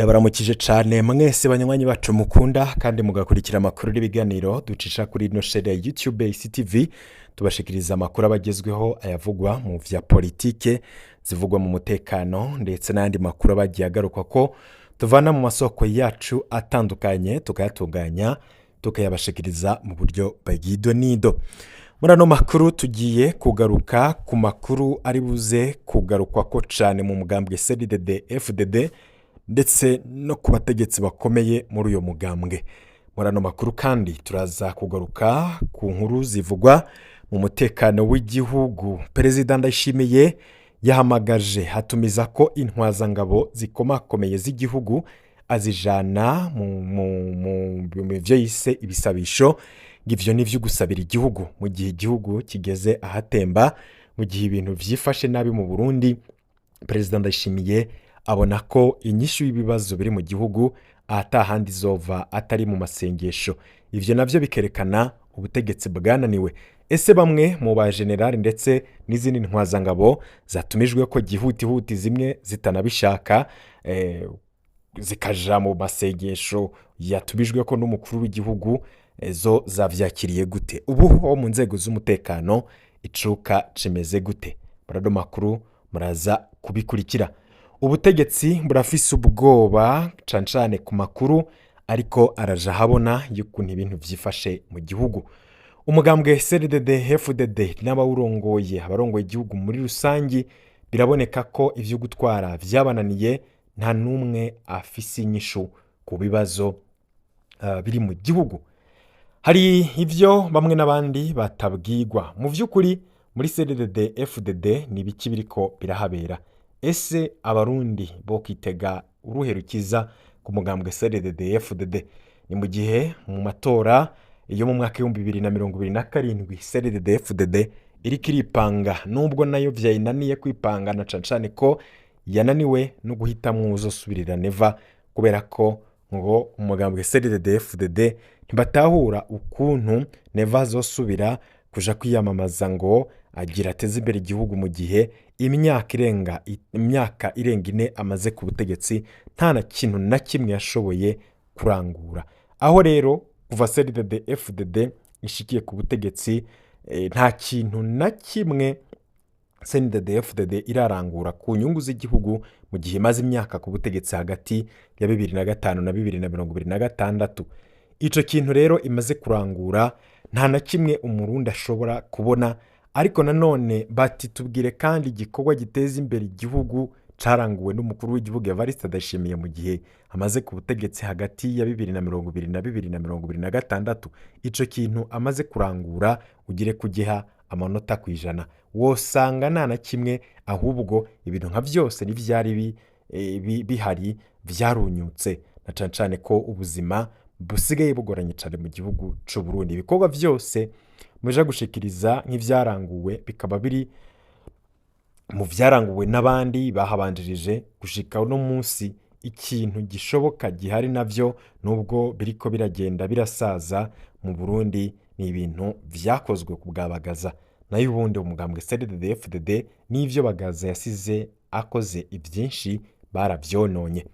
Ndabaramukije cane mwese banywanyi bacu mukunda kandi mugakurikira amakuru n'ibiganiro ducisha kuri ino chaîne ya YouTube ICTV tubashikiriza amakuru abagezweho ayavugwa mu vya politike zivugwa mu mutekano ndetse n'andi makuru abagiye agaruka ko tuvana mu masoko yacu atandukanye tukayatunganya tukayabashikiriza mu buryo bagido nido. Muri ano makuru tugiye kugaruka ku makuru ari buze kugarukwa ko cane mu mugambwe CNDD FDD ndetse no ku bategetsi bakomeye muri uyo mugambwe. Muri ano makuru kandi turaza kugaruka ku nkuru zivugwa mu mutekano w'igihugu. Perezida Ndayishimiye yahamagaje hatumiza ko intwazangabo zikomakomeye z'igihugu azijana mu byo yise ibisabisho ngivyo nivyo gusabira igihugu mu gihe igihugu kigeze ahatemba, mu gihe ibintu vyifashe nabi mu Burundi. Perezida Ndayishimiye abona ko inyishu y'ibibazo biri mu gihugu atahandi zova atari mu masengesho. Ivyo navyo bikerekana ubutegetsi bwananiwe. Ese bamwe mu ba generali ndetse n'izindi ntwazangabo zatumijwe ko gihutihuti zimwe zitanabishaka zikaja mu masengesho yatumijwe ko n'umukuru w'igihugu zo zavyakiriye gute? Ubu ho mu nzego z'umutekano icuka cimeze gute? Barado makuru muraza kubikurikira. Ubutegetsi burafise ubwoba cancane ku makuru ariko araja habona y'ukuntu ibintu vyifashe mu gihugu. Umugambwe CNDD FDD n'abawurongoye abarongoye igihugu muri rusangi biraboneka ko ivyo gutwara vyabananiye, nta numwe afise inyishu ku bibazo biri mu gihugu. Hari ivyo bamwe n'abandi batabwirwa. Mu vy'ukuri muri CNDD FDD ni biki biriko birahabera? Ese abarundi bo kwitega uruherukiza ku mugambwe CNDD FDD? Ni mu gihe mu matora yo mu mwaka 2027 CNDD FDD iriko iripanga, nubwo nayo vyayinaniye kwipanga na cancane ko yananiwe no guhitamwo uzosubirira neva, kubera ko ngo umugambwe CNDD FDD ntibatahura ukuntu neva azosubira kuja kwiyamamaza ngo agira ateze imbere igihugu mu gihe imyaka irenga ine amaze ku butegetsi nta na kintu na kimwe yashoboye kurangura. Aho rero kuva CNDD FDD ishikiye ku butegetsi nta kintu na kimwe CNDD FDD irarangura ku nyungu z'igihugu mu gihe imaze imyaka ku butegetsi hagati ya 2005 na 2026. Ico kintu rero imaze kurangura nta na kimwe umurundi ashobora kubona, ariko nanone bati tubwire kandi igikorwa giteza imbere igihugu caranguwe n'umukuru w'igihugu Evariste Ndayishimiye mu gihe amaze ku butegetsi hagati ya 2020 na 2026. Ico kintu amaze kurangura ugire kugiha amanota kwijana, wosanga nta na kimwe, ahubwo ibintu nka vyose n'ivyari bihari vyarunyutse, na cancane ko ubuzima busigaye bugoranye cane mu gihugu c'u Burundi. Ibikorwa vyose muja gushikiriza nk'ivyaranguwe bikaba biri mu vyaranguwe n'abandi bahabanjirije gushika no munsi. Ikintu gishoboka gihari navyo nubwo biriko biragenda birasaza mu Burundi ni ibintu vyakozwe ku bwabagaza, nayo ubundi umugambwe CNDD FDD n'ivyo Bagaza yasize akoze ivyinshi baravyononye.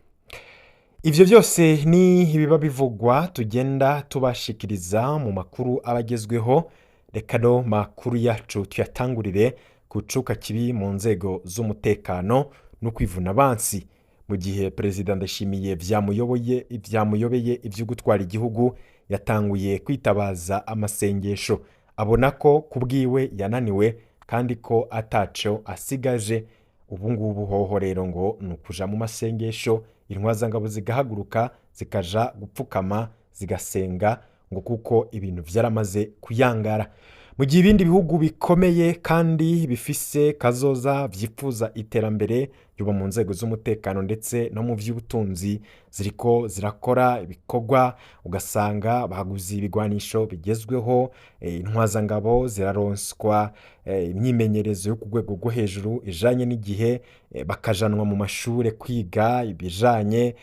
Ivyo vyose ni ibiba bivugwa tugenda tubashikiriza mu makuru abagezweho. Reka no makuru yacu tuyatangurire kucuka kibi mu nzego z'umutekano no kwivuna abansi. Mu gihe Perezida Ndayishimiye vyamuyobeye ivyo gutwara igihugu, yatanguye kwitabaza amasengesho. Abona ko kubwiwe yananiwe kandi ko ataco asigaje. Ubu ngubu hoho rero ngo nukuja mu masengesho, intwazangabo zigahaguruka zikaja gupfukama zigasenga ngo kuko ibintu vyaramaze kuyangara. Mu gihe ibindi bihugu bikomeye kandi bifise kazoza vyifuza iterambere yuba mu nzego z'umutekano ndetse no mu vy'ubutunzi ziriko zirakora ibikorwa, ugasanga baguze ibigwanisho bigezweho, intwazangabo ziraronswa imyimenyerezo yo ku rwego rwo hejuru ijanye n'igihe, bakajanwa mu mashure kwiga ibijanye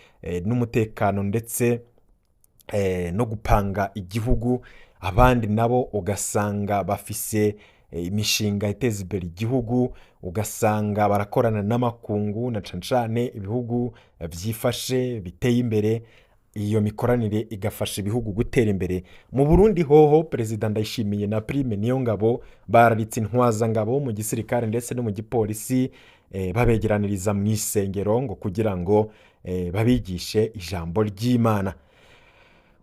n'umutekano ndetse no gupanga igihugu. Abandi nabo ugasanga bafise imishinga iteza imbere igihugu, ugasanga barakorana n'amakungu na cane cane ibihugu vyifashe biteye imbere, iyo mikoranire igafasha ibihugu gutera imbere. Mu Burundi hoho Perezida Ndayishimiye na Prime Niyongabo bararitse intwazangabo mu gisirikare ndetse no mu gipolisi, babegeraniriza mw'isengero ngo kugira ngo babigishe ijambo ry'Imana.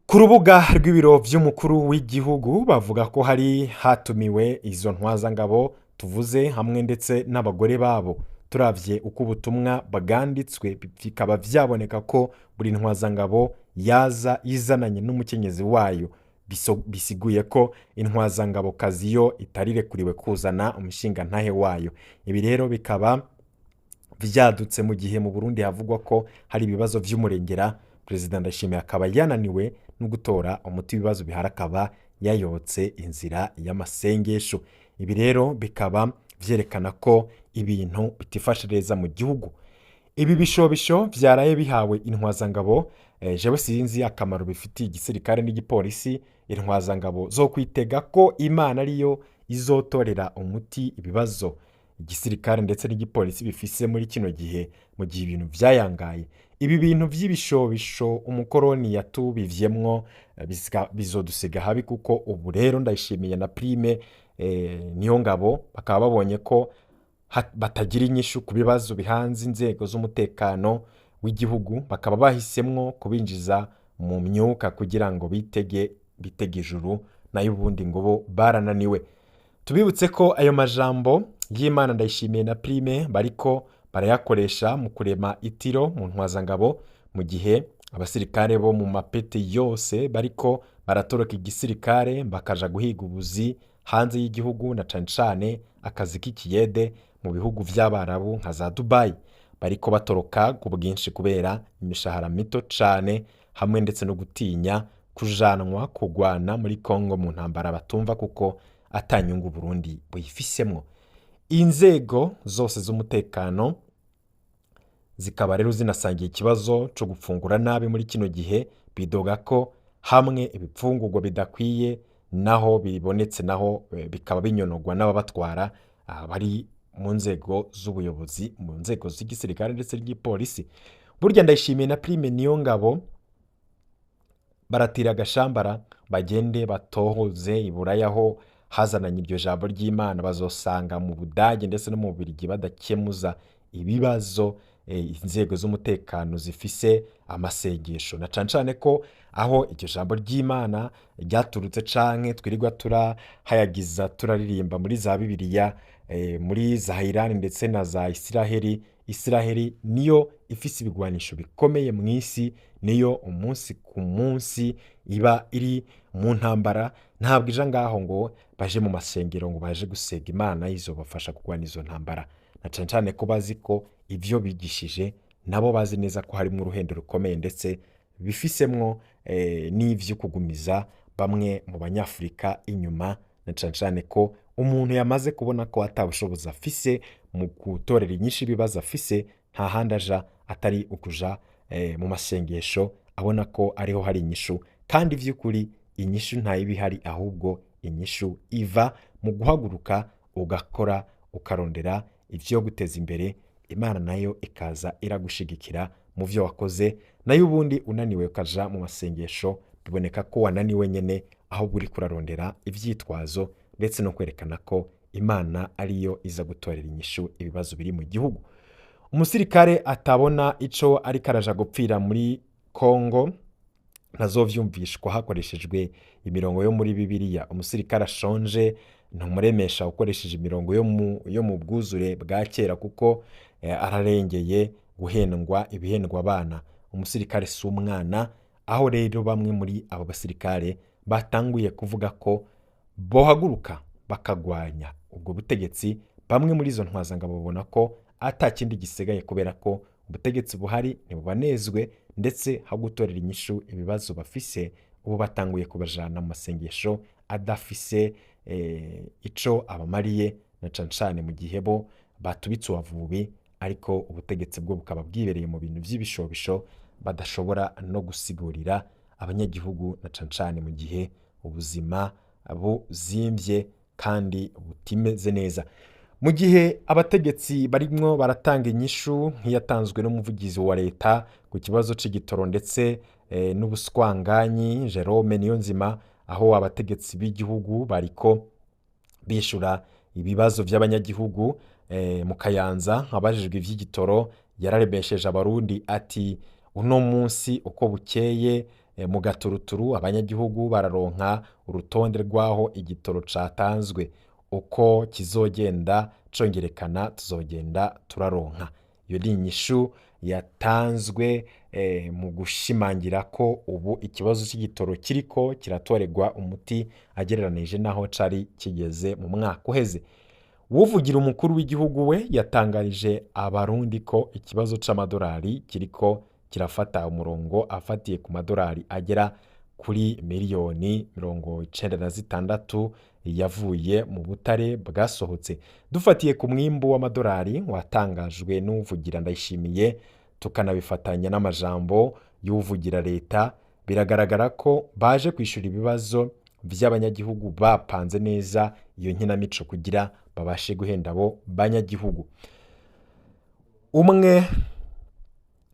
Ku rubuga rw'ibiro vy'umukuru w'igihugu bavuga ko hari hatumiwe izo ntwazangabo tuvuze hamwe ndetse n'abagore babo. Turavye uko ubutumwa bwanditswe bikaba vyaboneka ko buri ntwazangabo yaza izananye n'umukenyezi wayo, bisiguye ko intwazangabo kazi yo itarirekuriwe kuzana umushinga ntahe wayo. Ibi rero bikaba vyadutse mu gihe mu Burundi havugwa ko hari ibibazo vy'umurengera. Perezida Ndayishimiye akaba yananiwe no gutora umuti w'ibibazo bihari, akaba yayotse inzira y'amasengesho. Ibi rero bikaba vyerekana ko ibintu bitifashe neza mu gihugu. Ibi bishobisho vyaraye bihawe intwazangabo, jewe sinzi akamaro bifitiye igisirikare n'igipolisi. Intwazangabo zo kwitega ko Imana ariyo izotorera umuti ibibazo igisirikare ndetse n'igipolisi bifise muri kino gihe, mu gihe ibintu vyayangaye. Ibi bintu vy'ibishobisho umukoroni yatubivyemwo bizodusiga habi, kuko ubu rero Ndayishimiye na Prime Niyongabo bakaba babonye ko batagira inyishu ku bibazo bihanze inzego z'umutekano w'igihugu, bakaba bahisemwo kubinjiza mu myuka kugira ngo bitege ijuru, nayo ubundi ngo bo barananiwe. Tubibutse ko ayo majambo y'Imana Ndayishimiye na Prime bariko barayakoresha mu kurema itiro mu ntwazangabo, mu gihe abasirikare bo mu mapete yose bariko baratoroka igisirikare bakaja guhiga ubuzi hanze y'igihugu, na cane cane akazi k'ikiyede mu bihugu vy'Abarabu nka za Dubai. Bariko batoroka ku bwinshi kubera imishahara mito cane, hamwe ndetse no gutinya kujanwa kugwana muri Kongo mu ntambara batumva kuko atanyungu Burundi buyifisemwo. Inzego zose z'umutekano zikaba rero zinasangiye ikibazo co gufungura nabi muri kino gihe, bidoga ko hamwe ibipfungurwa bidakwiye naho bibonetse naho bikaba binyonogwa n'ababatwara bari mu nzego z'ubuyobozi, mu nzego z'igisirikare ndetse n'igipolisi. Burya Ndayishimiye na Prime Niyongabo baratira agashambara bagende batohoze iburaya aho hazananye iryo jambo ry'Imana, bazosanga mu Budage ndetse no mu Bubiligi badakemuza ibibazo inzego z'umutekano zifise amasengesho, na cane cane ko aho iryo jambo ry'Imana ryaturutse canke twirirwa turahayagiza turaririmba muri za Bibiliya, muri za Irani ndetse na za Isiraheli niyo ifise ibigwanisho bikomeye mw'isi, niyo umunsi ku munsi iba iri mu ntambara. Ntabwo ija ngaho ngo baje mu masengero ngo baje gusega Imana izobafasha kugwana izo ntambara, na cane cane ko bazi ko ivyo bigishije nabo bazi neza ko harimwo uruhendo rukomeye, ndetse bifisemwo n'ivyo kugumiza bamwe mu Banyafurika inyuma, na cane cane ko umuntu yamaze kubona ko atabushobozi afise mu gutorera inyishu ibibazo afise, nta handi aja atari ukuja mu masengesho, abona ko ariho hari inyishu. Kandi vy'ukuri inyishu ntayiba ihari, ahubwo inyishu iva mu guhaguruka ugakora, ukarondera ivyo guteza imbere, Imana nayo ikaza iragushigikira mu vyo wakoze. Nayo ubundi unaniwe ukaja mu masengesho, biboneka ko wananiwe nyene, ahubwo uriko urarondera ivyitwazo ndetse no kwerekana ko Imana ariyo iza gutorera inyishu ibibazo biri mu gihugu. Umusirikare atabona ico ariko araja gupfira muri Kongo ntazovyumvishwa hakoreshejwe imirongo yo muri Bibiliya. Umusirikare ashonje ntumuremesha ukoresheje imirongo yo mu bwuzure bwa kera, kuko ararengeye guhendwa ibihendwa abana. Umusirikare si umwana, aho rero bamwe muri abo basirikare batanguye kuvuga ko bohaguruka bakagwanya ubwo butegetsi. Bamwe muri izo ntwazangabo babona ko ata kindi gisigaye, kubera ko ubutegetsi buhari ntibubanezwe, ndetse ha gutorera inyishu ibibazo bafise. Ubu batanguye kubajana mu masengesho adafise ico abamariye, na cane cane mu gihe bo batubitse uwavubi, ariko ubutegetsi bwo bukaba bwibereye mu bintu vy'ibishobisho badashobora no gusigurira abanyagihugu, na cane cane mu gihe ubuzima buzimvye kandi butimeze neza. Mu gihe abategetsi barimwo baratanga inyishu nk'iyatanzwe n'umuvugizi wa leta ku kibazo c'igitoro ndetse n'ubuswanganyi Jerome Niyonzima, aho abategetsi b'igihugu bariko bishura ibibazo by'abanyagihugu mu Kayanza, abajijwe ivy'igitoro yararemesheje abarundi ati uno munsi uko bukeye mu gaturuturu abanyagihugu bararonka urutonde rw'aho igitoro catanzwe, uko kizogenda congerekana tuzogenda turaronka. Iyo ni inyishu yatanzwe mu gushimangira ko ubu ikibazo c'igitoro kiriko kiratoregwa umuti agereranije naho cari kigeze mu mwaka uheze. Uwuvugira umukuru w'igihugu we yatangarije abarundi ko ikibazo c'amadolari kiriko kirafata umurongo afatiye ku madolari agera kuri miliyoni 96 yavuye mu butare bwasohotse. Dufatiye ku mwimbu w'amadolari watangajwe n'uwuvugira Ndayishimiye tukanabifatanya n'amajambo y'uwuvugira leta, biragaragara ko baje kwishura ibibazo vy'abanyagihugu bapanze neza iyo nkinamico kugira babashe guhenda abo banyagihugu. Umwe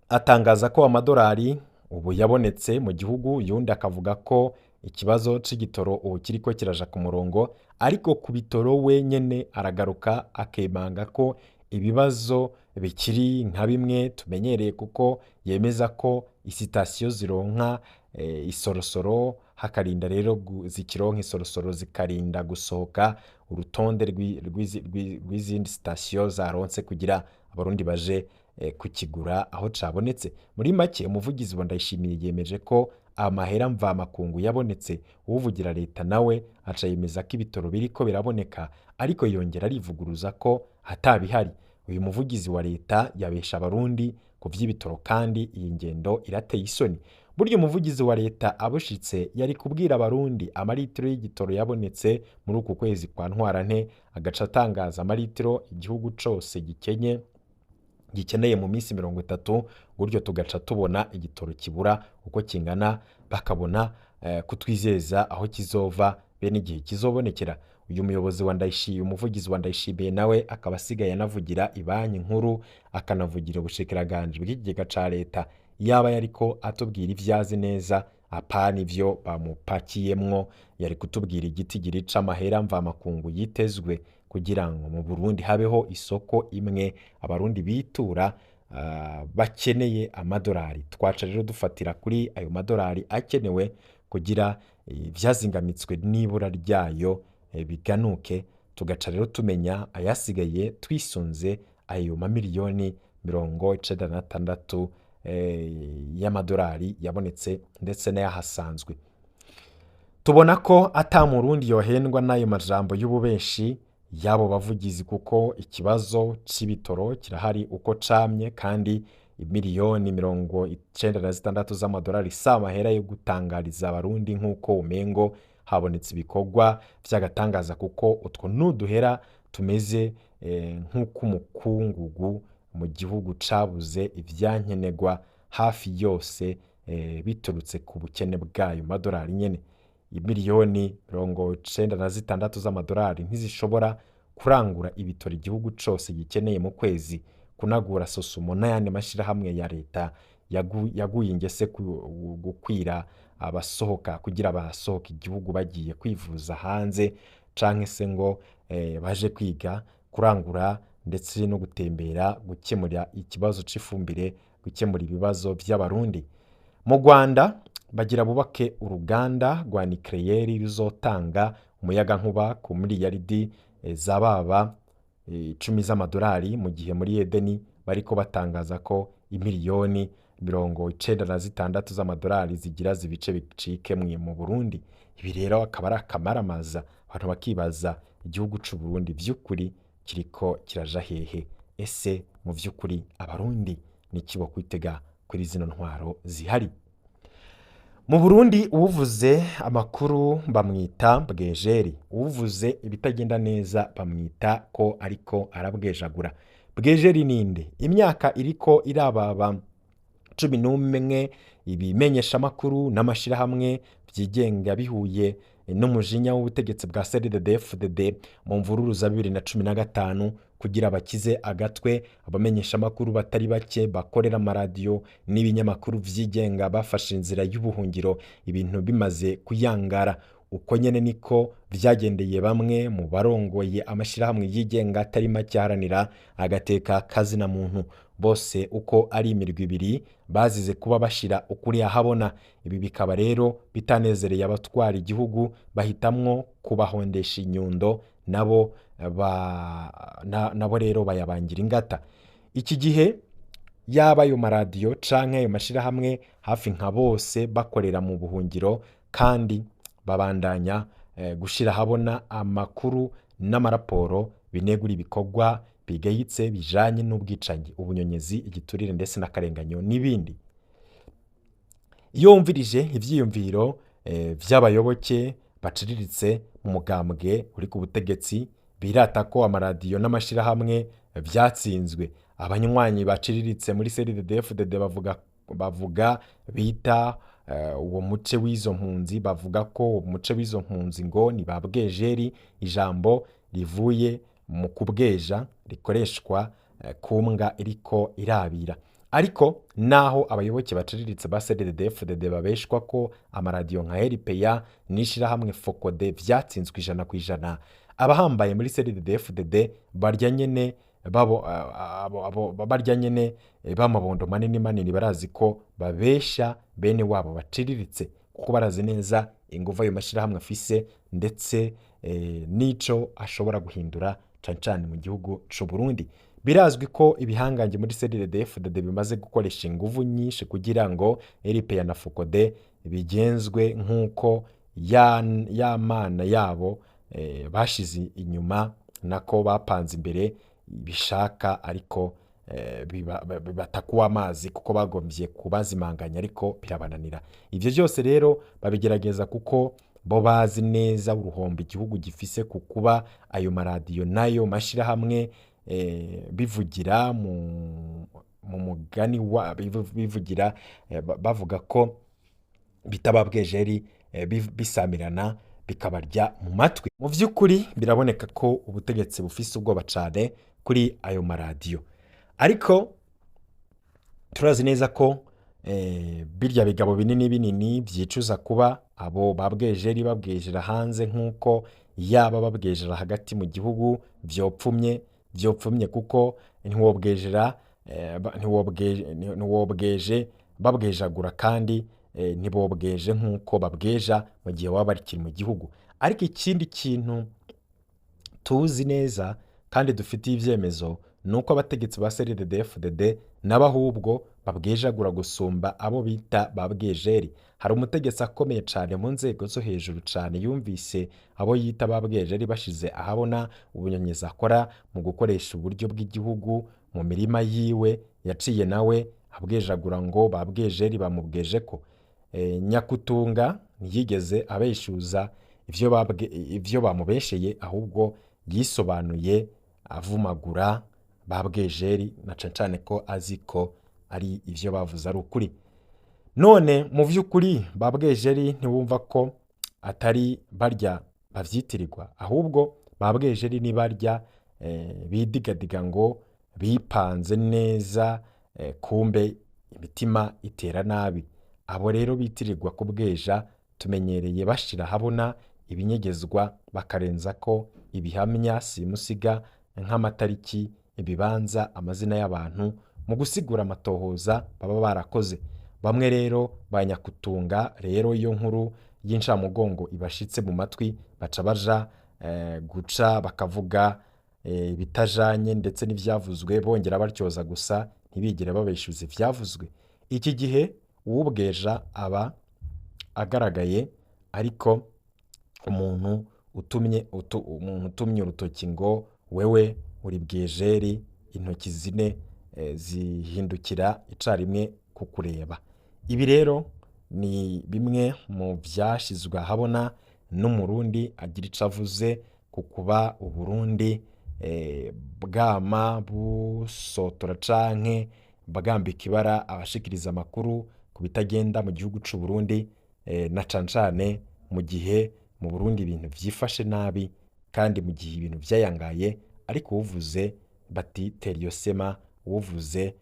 atangaza ko amadolari ubu yabonetse mu gihugu, yundi akavuga ko ikibazo c'igitoro ubu kiriko kiraja ku murongo, ariko ku bitoro wenyene aragaruka akemanga ko ibibazo bikiri nka bimwe tumenyereye, kuko yemeza ko isitasiyo zironka isorosoro, hakarinda rero zikironka isorosoro zikarinda gusohoka urutonde rw'izindi sitasiyo zaronse kugira abarundi baje kukigura aho cabonetse. Muri make umuvugizi wa Ndayishimiye yemeje ko amahera mvamakungu yabonetse. Uwuvugira leta nawe aca yemeza ko ibitoro biriko biraboneka, ariko yongera arivuguruza ko hatabihari. Uyu muvugizi wa leta yabesha abarundi ku vy'ibitoro, kandi iyi ngendo irateye isoni. Burya umuvugizi wa leta abushitse yari kubwira abarundi amaritiro y'igitoro yabonetse muri uku kwezi kwa Ntwarante, agaca atangaza amaritiro igihugu cose gikeneye mu minsi 30, buryo tugaca tubona igitoro kibura uko kingana, bakabona kutwizeza aho kizova bene igihe kizobonekera. Uyu muyobozi wa Ndayishimiye, umuvugizi wa Ndayishimiye nawe akaba asigaye anavugira ibanki nkuru, akanavugira ubushikiranganje bw'ikigega ca leta. Yaba yariko atubwira ivyazi neza apana ivyo bamupakiyemwo, yari kutubwira igitigiri c'amahera mvamakungu yitezwe kugira ngo mu Burundi habeho isoko imwe abarundi bitura bakeneye amadolari. Twaca rero dufatira kuri ayo madolari akenewe kugira vyazingamitswe n'ibura ryayo biganuke, tugaca rero tumenya ayasigaye twisunze ayo mamiliyoni 96 y'amadolari yabonetse ndetse n'ayahasanzwe. Tubona ko ata murundi yohendwa n'ayo majambo y'ububeshi yabo bavugizi, kuko ikibazo c'ibitoro kirahari uko camye, kandi imiliyoni 96 z'amadolari si amahera yo gutangariza abarundi nk'uko umengo habonetse ibikorwa vy'agatangaza, kuko utwo nuduhera tumeze nk'uko umukungugu mu gihugu cabuze ivyankenerwa hafi yose biturutse ku bukene bwayo madolari nyene. Imiliyoni 96 z'amadolari ntizishobora kurangura ibitoro igihugu cose gikeneye mu kwezi, kunagura Sosumo n'ayandi mashirahamwe ya leta yaguye ingese gukwira abasohoka kugira basohoka igihugu bagiye kwivuza hanze, canke se ngo baje kwiga, kurangura ndetse no gutembera, gukemura ikibazo c'ifumbire, gukemura ibibazo vy'abarundi. Mu Rwanda bagira bubake uruganda rwa nucleaire ruzotanga umuyaga nkuba ku miliyaridi zababa 10 z'amadolari, mu gihe muri Edeni bariko batangaza ko imiliyoni 96 z'amadolari zigira zibice bicike mu Burundi. Ibi rero akaba ari akamaramaza, abantu bakibaza igihugu c'u Burundi vy'ukuri kiriko kiraja hehe? Ese mu vy'ukuri abarundi niki bo kwitega kuri zino ntwaro zihari? Mu Burundi uvuze amakuru bamwita bwejeri, uvuze ibitagenda neza bamwita ko ariko arabwejagura. Bwejeri ninde? Imyaka iriko irababa 11 ibimenyesha makuru n'amashirahamwe vyigenga bihuye n'umujinya w'ubutegetsi bwa CNDD-FDD mu mvururu za 2015 kugira bakize agatwe abamenyeshamakuru batari bake bakorera amaradiyo n'ibinyamakuru vyigenga bafashe inzira y'ubuhungiro ibintu bimaze kuyangara. Uko nyene niko vyagendeye bamwe mu barongoye amashirahamwe yigenga atari make aharanira agateka kazina muntu. Bose uko ari imirwi ibiri bazize kuba bashira ukuri ahabona. Ibi bikaba rero bitanezereye abatwara igihugu, bahitamwo kubahondesha inyundo nabo rero bayabangira ingata. Iki gihe yaba ayo maradiyo canke ayo mashirahamwe hafi nka bose bakorera mu buhungiro kandi babandanya gushira habona amakuru n'amaraporo binegura ibikorwa bigayitse bijanye n'ubwicanyi, ubunyonyezi, igiturire ndetse n'akarenganyo n'ibindi. Iyo wumvirije ivyiyumviro vy'abayoboke baciriritse mu mugambwe uri ku butegetsi birata ko amaradiyo n'amashirahamwe vyatsinzwe, abanywanyi baciriritse muri CNDD-FDD bavuga bita uwo muce w'izo mpunzi, bavuga ko uwo muce w'izo mpunzi ngo ni ba bwejeri, ijambo rivuye mu kubweja rikoreshwa kumbwa iriko irabira. Ariko naho abayoboke baciriritse ba CNDD-FDD babeshwa ko amaradiyo nka RPA n'ishirahamwe Focode vyatsinzwe 100%, abahambaye muri CNDD-FDD barya nyene b'amabondo manini manini barazi ko babesha bene wabo baciriritse, kuko barazi neza inguvu ayo mashirahamwe afise ndetse n'ico ashobora guhindura cane cane mu gihugu c'u Burundi. Birazwi ko ibihangange muri CNDD-FDD bimaze gukoresha inguvu nyinshi kugira ngo RPA na Focode bigenzwe nk'uko ya mana yabo bashize inyuma nako bapanze imbere bishaka, ariko batakuwa amazi kuko bagomvye kubazimanganya ariko birabananira. Ivyo byose rero babigerageza kuko bo bazi neza uruhombo igihugu gifise kukuba ayo maradiyo nayo mashirahamwe bivugira mu mugani wa bivugira bavuga ko bitababwejeri bisamirana bikabarya mu matwi. Mu vy'ukuri biraboneka ko ubutegetsi bufise ubwoba cane kuri ayo maradiyo, ariko turazi neza ko birya bigabo binini binini vyicuza kuba abo babwejeri babwejera hanze nk'uko yaba babwejera hagati mu gihugu vyopfumye kuko ntiwobweje babwejagura kandi ntibobweje nk'uko babweja mu gihe waba barikiri mu gihugu. Ariko ikindi kintu tuzi neza kandi dufitiye ivyemezo nuko abategetsi ba CNDD-FDD n'abahubwo babwejagura gusumba abo bita babwejeri. Hari umutegetsi akomeye cane mu nzego zo hejuru cane yumvise abo yita babwejeri bashize ahabona ubunyonyezi akora mu gukoresha uburyo bw'igihugu mu mirima yiwe, yaciye nawe abwejagura ngo babwejeri bamubweje ko. Nyakutunga ntiyigeze abeshuza ivyo bamubesheye, ahubwo yisobanuye avumagura babwejeri na cane ko azi ko ari ivyo bavuze ari ukuri. None mu vy'ukuri babwejeri ntiwumva ko atari barya bavyitirirwa, ahubwo babwejeri ni barya bidigadiga ngo bipanze neza, kumbe imitima itera nabi. Abo rero bitirirwa kubweja tumenyereye bashira habona ibinyegezwa bakarenza ko ibihamya simusiga nk'amatariki, ibibanza, amazina y'abantu mu gusigura amatohoza baba barakoze. Bamwe rero banyakutunga rero iyo nkuru y'incamugongo ibashitse mu matwi baca baja guca bakavuga bitajanye ndetse n'ivyavuzwe, bongera batyoza gusa ntibigire babeshuza ivyavuzwe. Iki gihe uwubweja aba agaragaye, ariko umuntu utumye urutoki ngo wewe uri bwejeri, intoki zine zihindukira icarimwe kukureba. Ibi rero ni bimwe mu vyashizwe ahabona n'umurundi agira ico avuze kukuba Uburundi bwama busotora canke bagambika ibara abashikiriza amakuru ku bitagenda mu gihugu c'u Burundi, na cane cane mu gihe mu Burundi ibintu vyifashe nabi kandi mu gihe ibintu vyayangaye, ariko uwuvuze bati tera iyo sema, uwuvuze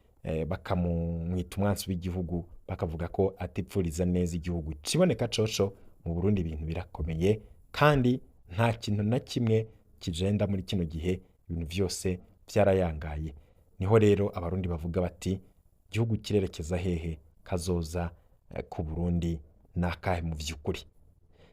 bakamumwita umwansi w'igihugu, bakavuga ko atipfuriza neza igihugu. Ikiboneka coco mu Burundi ibintu birakomeye kandi nta kintu na kimwe kijenda muri kino gihe, ibintu vyose vyarayangaye. Niho rero abarundi bavuga bati igihugu kirerekeza hehe, kazoza ku Burundi nakahe mu vy'ukuri.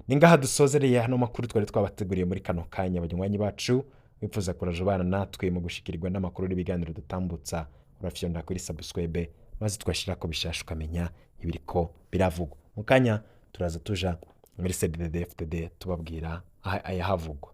Ni ngaha dusozereye hano makuru twari twabateguriye muri kano kanya. Banywanyi bacu bifuza kuraje bana natwe mu gushikirirwa n'amakuru n'ibiganiro dutambutsa, urafyonda kuri subscribe maze twashirako bishasha ukamenya ibiriko biravugwa. Mu kanya turaza tuja muri CNDD-FDD tubabwira ayahavugwa.